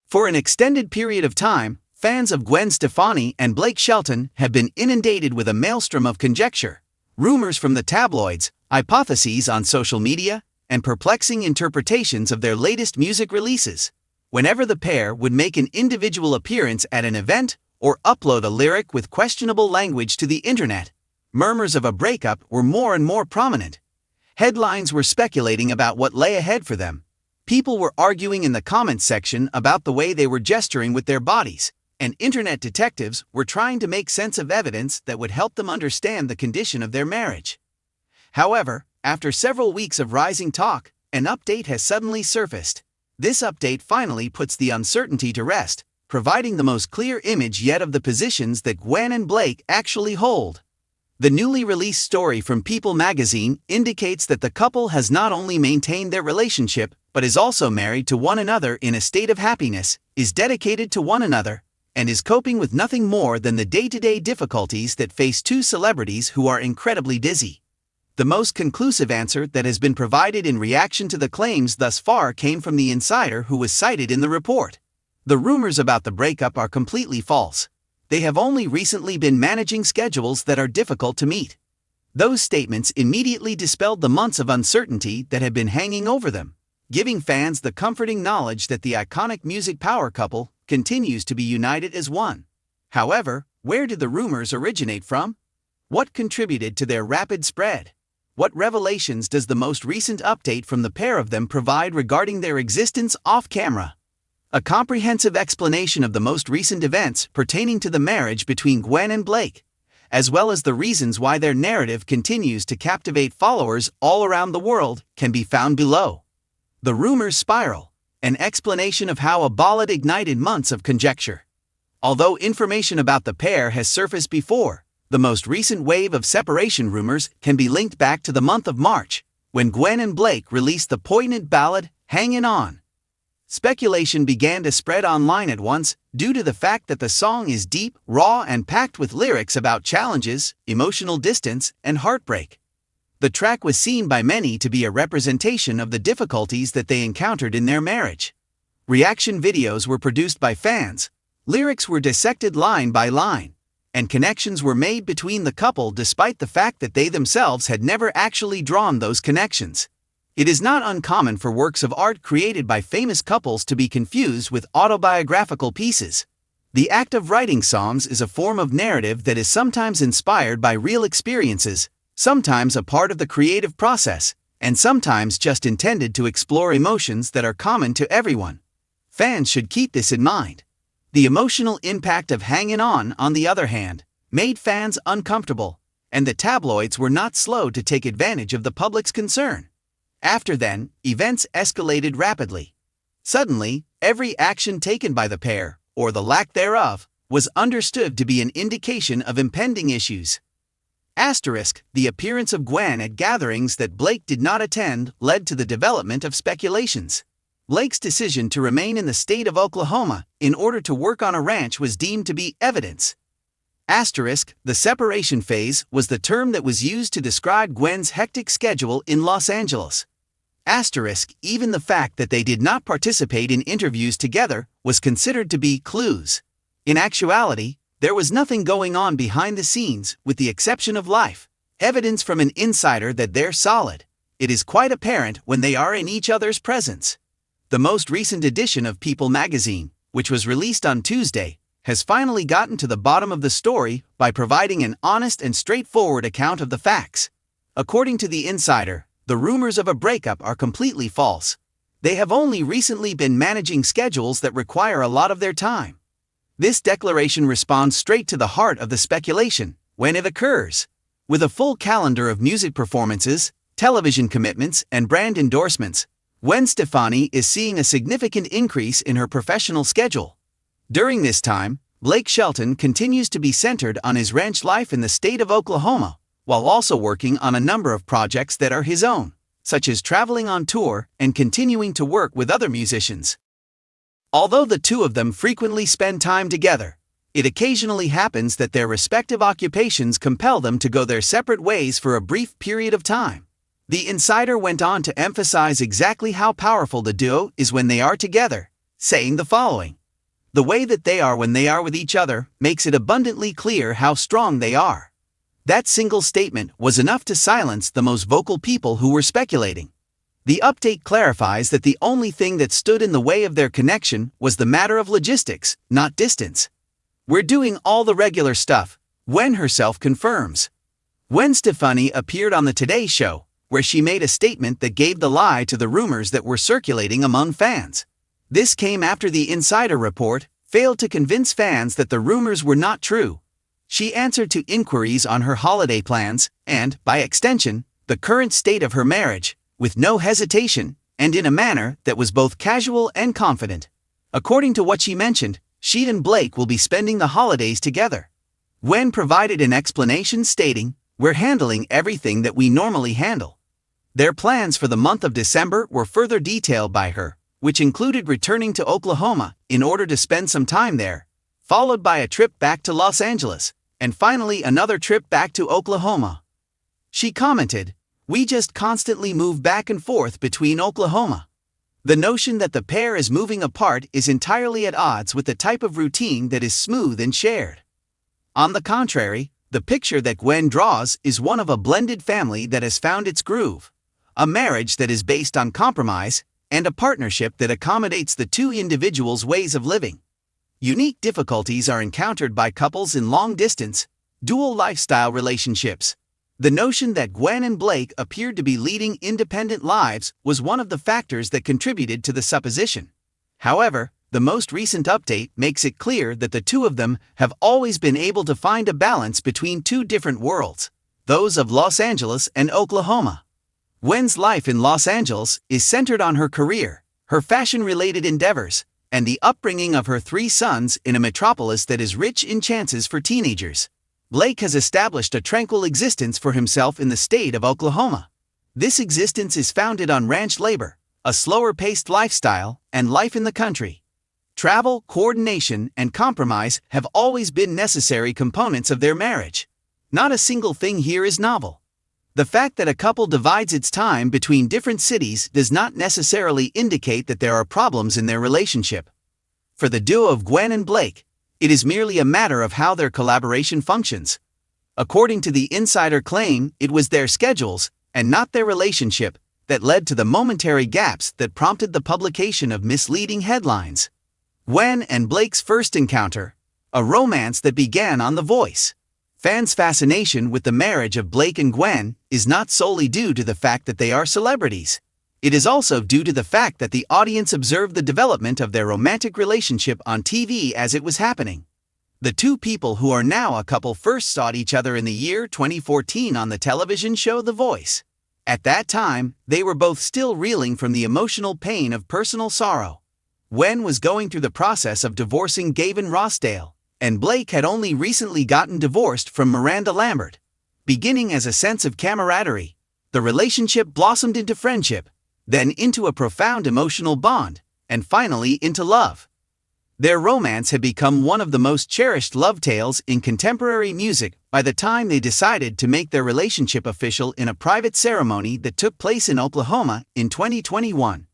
For an extended period of time, fans of Gwen Stefani and Blake Shelton have been inundated with a maelstrom of conjecture, rumors from the tabloids, hypotheses on social media, and perplexing interpretations of their latest music releases. Whenever the pair would make an individual appearance at an event or upload a lyric with questionable language to the internet, murmurs of a breakup were more and more prominent. Headlines were speculating about what lay ahead for them. People were arguing in the comments section about the way they were gesturing with their bodies, and internet detectives were trying to make sense of evidence that would help them understand the condition of their marriage. However, after several weeks of rising talk, an update has suddenly surfaced. This update finally puts the uncertainty to rest, providing the most clear image yet of the positions that Gwen and Blake actually hold. The newly released story from People magazine indicates that the couple has not only maintained their relationship, but is also married to one another in a state of happiness, is dedicated to one another, and is coping with nothing more than the day-to-day difficulties that face two celebrities who are incredibly busy. The most conclusive answer that has been provided in reaction to the claims thus far came from the insider who was cited in the report. The rumors about the breakup are completely false. They have only recently been managing schedules that are difficult to meet. Those statements immediately dispelled the months of uncertainty that had been hanging over them, giving fans the comforting knowledge that the iconic music power couple continues to be united as one. However, where did the rumors originate from? What contributed to their rapid spread? What revelations does the most recent update from the pair of them provide regarding their existence off-camera? A comprehensive explanation of the most recent events pertaining to the marriage between Gwen and Blake, as well as the reasons why their narrative continues to captivate followers all around the world, can be found below. The rumors spiral, an explanation of how a ballad ignited months of conjecture. Although information about the pair has surfaced before, the most recent wave of separation rumors can be linked back to the month of March, when Gwen and Blake released the poignant ballad, Hangin' On. Speculation began to spread online at once due to the fact that the song is deep, raw, and packed with lyrics about challenges, emotional distance, and heartbreak. The track was seen by many to be a representation of the difficulties that they encountered in their marriage. Reaction videos were produced by fans, lyrics were dissected line by line, and connections were made between the couple despite the fact that they themselves had never actually drawn those connections. It is not uncommon for works of art created by famous couples to be confused with autobiographical pieces. The act of writing songs is a form of narrative that is sometimes inspired by real experiences, sometimes a part of the creative process, and sometimes just intended to explore emotions that are common to everyone. Fans should keep this in mind. The emotional impact of Hangin' On the other hand, made fans uncomfortable, and the tabloids were not slow to take advantage of the public's concern. After then, events escalated rapidly. Suddenly, every action taken by the pair, or the lack thereof, was understood to be an indication of impending issues. The appearance of Gwen at gatherings that Blake did not attend led to the development of speculations. Blake's decision to remain in the state of Oklahoma in order to work on a ranch was deemed to be evidence. The separation phase was the term that was used to describe Gwen's hectic schedule in Los Angeles. Even the fact that they did not participate in interviews together was considered to be clues. In actuality, there was nothing going on behind the scenes with the exception of evidence from an insider that they're solid. It is quite apparent when they are in each other's presence. The most recent edition of People magazine, which was released on Tuesday, has finally gotten to the bottom of the story by providing an honest and straightforward account of the facts. According to the insider, the rumors of a breakup are completely false. They have only recently been managing schedules that require a lot of their time. This declaration responds straight to the heart of the speculation when it occurs. With a full calendar of music performances, television commitments, and brand endorsements, Gwen Stefani is seeing a significant increase in her professional schedule. During this time, Blake Shelton continues to be centered on his ranch life in the state of Oklahoma, while also working on a number of projects that are his own, such as traveling on tour and continuing to work with other musicians. Although the two of them frequently spend time together, it occasionally happens that their respective occupations compel them to go their separate ways for a brief period of time. The insider went on to emphasize exactly how powerful the duo is when they are together, saying the following: "The way that they are when they are with each other makes it abundantly clear how strong they are." That single statement was enough to silence the most vocal people who were speculating. The update clarifies that the only thing that stood in the way of their connection was the matter of logistics, not distance. "We're doing all the regular stuff," Gwen herself confirms. Gwen Stefani appeared on the Today Show, where she made a statement that gave the lie to the rumors that were circulating among fans. This came after the insider report failed to convince fans that the rumors were not true. She answered to inquiries on her holiday plans and, by extension, the current state of her marriage, with no hesitation, and in a manner that was both casual and confident. According to what she mentioned, she and Blake will be spending the holidays together. Gwen provided an explanation stating, "We're handling everything that we normally handle." Their plans for the month of December were further detailed by her, which included returning to Oklahoma in order to spend some time there, followed by a trip back to Los Angeles, and finally another trip back to Oklahoma. She commented, "We just constantly move back and forth between Oklahoma." The notion that the pair is moving apart is entirely at odds with the type of routine that is smooth and shared. On the contrary, the picture that Gwen draws is one of a blended family that has found its groove, a marriage that is based on compromise, and a partnership that accommodates the two individuals' ways of living. Unique difficulties are encountered by couples in long-distance, dual lifestyle relationships. The notion that Gwen and Blake appeared to be leading independent lives was one of the factors that contributed to the supposition. However, the most recent update makes it clear that the two of them have always been able to find a balance between two different worlds, those of Los Angeles and Oklahoma. Gwen's life in Los Angeles is centered on her career, her fashion-related endeavors, and the upbringing of her 3 sons in a metropolis that is rich in chances for teenagers. Blake has established a tranquil existence for himself in the state of Oklahoma. This existence is founded on ranch labor, a slower-paced lifestyle, and life in the country. Travel, coordination, and compromise have always been necessary components of their marriage. Not a single thing here is novel. The fact that a couple divides its time between different cities does not necessarily indicate that there are problems in their relationship. For the duo of Gwen and Blake, it is merely a matter of how their collaboration functions. According to the insider claim, it was their schedules, and not their relationship, that led to the momentary gaps that prompted the publication of misleading headlines. Gwen and Blake's first encounter, a romance that began on The Voice. Fans' fascination with the marriage of Blake and Gwen is not solely due to the fact that they are celebrities. It is also due to the fact that the audience observed the development of their romantic relationship on TV as it was happening. The two people who are now a couple first saw each other in the year 2014 on the television show The Voice. At that time, they were both still reeling from the emotional pain of personal sorrow. Gwen was going through the process of divorcing Gavin Rossdale, and Blake had only recently gotten divorced from Miranda Lambert. Beginning as a sense of camaraderie, the relationship blossomed into friendship, then into a profound emotional bond, and finally into love. Their romance had become one of the most cherished love tales in contemporary music by the time they decided to make their relationship official in a private ceremony that took place in Oklahoma in 2021.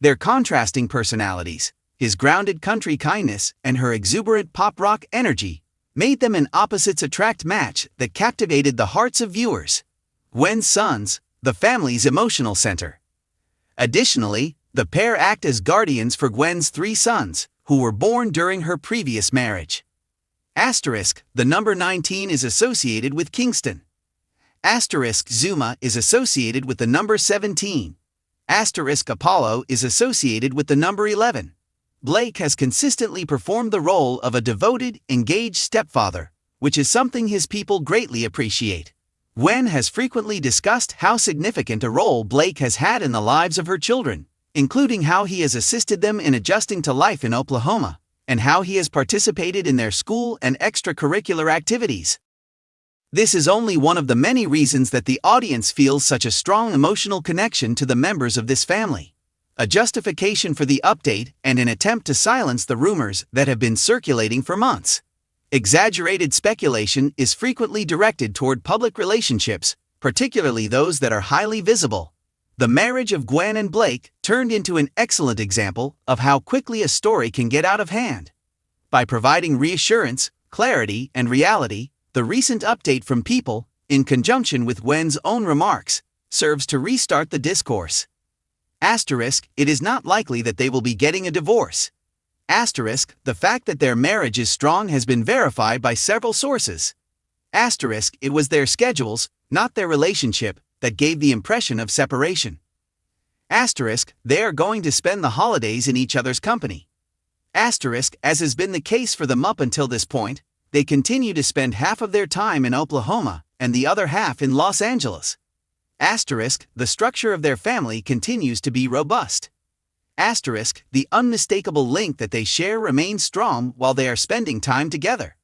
Their contrasting personalities, his grounded country kindness and her exuberant pop-rock energy, made them an opposites attract match that captivated the hearts of viewers. Gwen's sons, the family's emotional center. Additionally, the pair act as guardians for Gwen's 3 sons, who were born during her previous marriage. Asterisk, the number 19 is associated with Kingston. Asterisk, Zuma is associated with the number 17. Asterisk, Apollo is associated with the number 11. Blake has consistently performed the role of a devoted, engaged stepfather, which is something his people greatly appreciate. Gwen has frequently discussed how significant a role Blake has had in the lives of her children, including how he has assisted them in adjusting to life in Oklahoma, and how he has participated in their school and extracurricular activities. This is only one of the many reasons that the audience feels such a strong emotional connection to the members of this family. A justification for the update and an attempt to silence the rumors that have been circulating for months. Exaggerated speculation is frequently directed toward public relationships, particularly those that are highly visible. The marriage of Gwen and Blake turned into an excellent example of how quickly a story can get out of hand. By providing reassurance, clarity, and reality, the recent update from People, in conjunction with Gwen's own remarks, serves to restart the discourse. Asterisk, it is not likely that they will be getting a divorce. Asterisk, the fact that their marriage is strong has been verified by several sources. Asterisk, it was their schedules, not their relationship, that gave the impression of separation. Asterisk, they are going to spend the holidays in each other's company. Asterisk, as has been the case for them up until this point, they continue to spend half of their time in Oklahoma and the other half in Los Angeles. Asterisk, the structure of their family continues to be robust. Asterisk, the unmistakable link that they share remains strong while they are spending time together.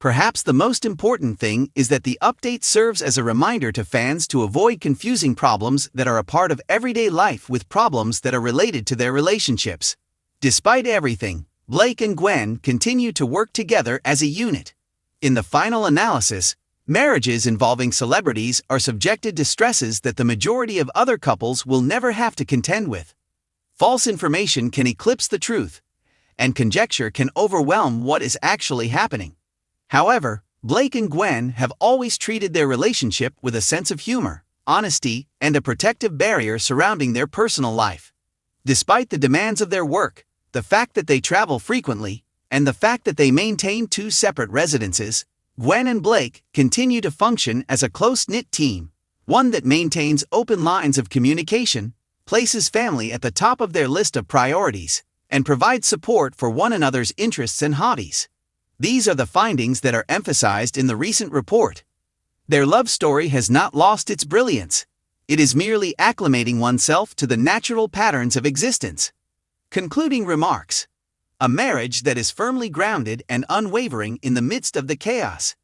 Perhaps the most important thing is that the update serves as a reminder to fans to avoid confusing problems that are a part of everyday life with problems that are related to their relationships. Despite everything, Blake and Gwen continue to work together as a unit. In the final analysis, marriages involving celebrities are subjected to stresses that the majority of other couples will never have to contend with. False information can eclipse the truth, and conjecture can overwhelm what is actually happening. However, Blake and Gwen have always treated their relationship with a sense of humor, honesty, and a protective barrier surrounding their personal life. Despite the demands of their work, the fact that they travel frequently, and the fact that they maintain two separate residences, Gwen and Blake continue to function as a close-knit team, one that maintains open lines of communication, places family at the top of their list of priorities, and provides support for one another's interests and hobbies. These are the findings that are emphasized in the recent report. Their love story has not lost its brilliance. It is merely acclimating oneself to the natural patterns of existence. Concluding remarks. A marriage that is firmly grounded and unwavering in the midst of the chaos.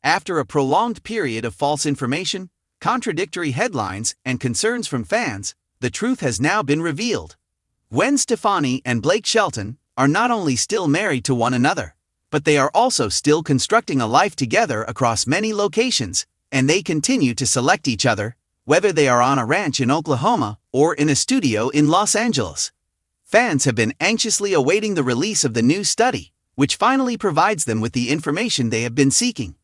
After a prolonged period of false information, contradictory headlines, and concerns from fans, the truth has now been revealed. Gwen Stefani and Blake Shelton are not only still married to one another, but they are also still constructing a life together across many locations, and they continue to select each other, whether they are on a ranch in Oklahoma or in a studio in Los Angeles. Fans have been anxiously awaiting the release of the new study, which finally provides them with the information they have been seeking.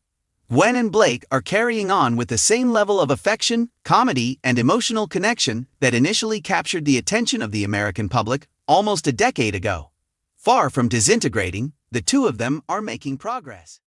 Gwen and Blake are carrying on with the same level of affection, comedy, and emotional connection that initially captured the attention of the American public almost a decade ago. Far from disintegrating, the two of them are making progress.